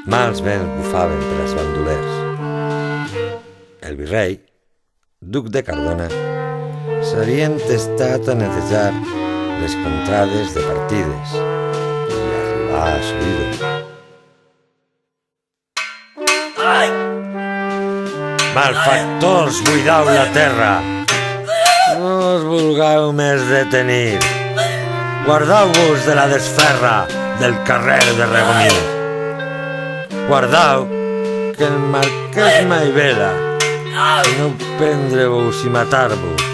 Mals vents bufaven per als bandolers. El virrei, duc de Cardona, s'havia entestat a netejar les contrades de partides i arribar a assolir-ho. Malfactors, buidau la terra! No us vulgueu més detenir. Guardau-vos de la desferra del carrer de Regomir. Guardau que el marquès mai vela i no prendre-vos i matar-vos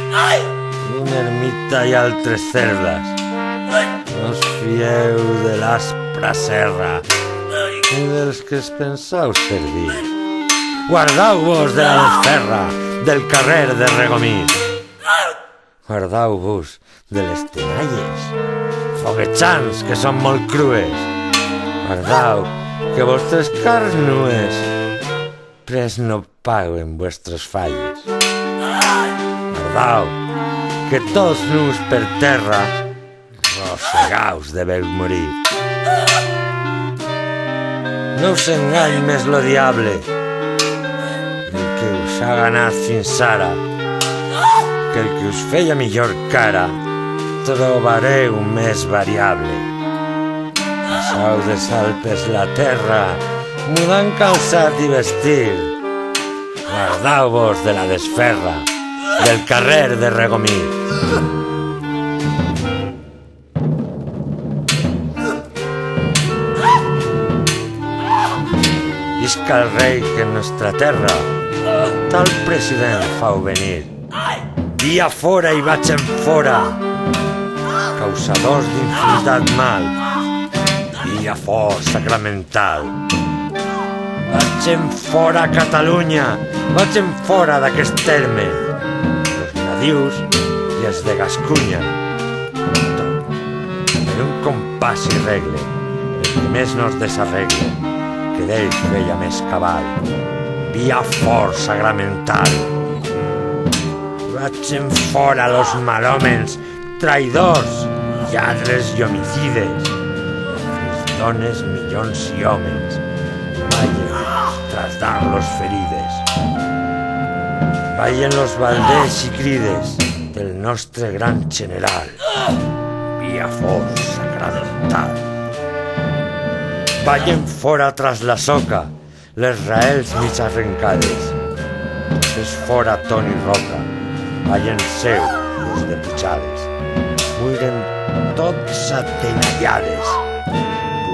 una ermita i altres cerdes. No us fieu de l'aspra serra ni dels que es pensau servir. Guardau-vos de la desferra del carrer de Regomir. Guardau-vos de les tenalles foguejants que són molt crues. Guardau que vostres carns nues pres no paguen vuestros falles. Guardau que tots nus per terra rossegaus deveu morir. No us engany més lo diable, el que us ha ganat fins ara, que el que us feia millor cara trobareu més variable. Passau de salpes la terra, mudant calçat i vestir. Guardau-vos de la desferra del carrer de Regomir. Visca el rei que en nostra terra tal president fau venir. Via fora i vaig en fora, causadors d'infinitat mal. Via fora sacramental. Vaig en fora Catalunya, vaig en fora d'aquest terme. Els nadius i els de Gascunya. Per un compàs i regle, el que més nos desarregle, que d'ells feia més cabal. Via fora sacramental. Vaig en fora los malòmens, traïdors, lladres i homicides. Fins dones, milions i homes vayan tras dar los ferides. Vayan los balders i crides del nostre gran general. Via fora sacramental. Vayan fora tras la soca les raels mig arrencades. És fora Toni Roca. Vayan seu los de Puigades. Muiren tots atenallades.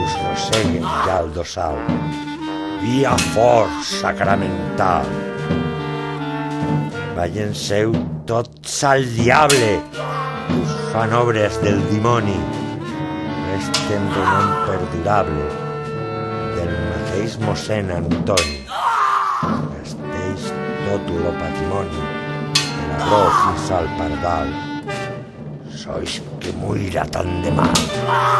Us rosseguen ja el dorsal. Via fora sacramental. Vayan seu tots al diable. Us fan obres del dimoni. Resten renom perdurable del mateix mossèn Antoni. Gasteix tot lo patrimoni de l'agró fins al pardal. Sois que muira tant de mal.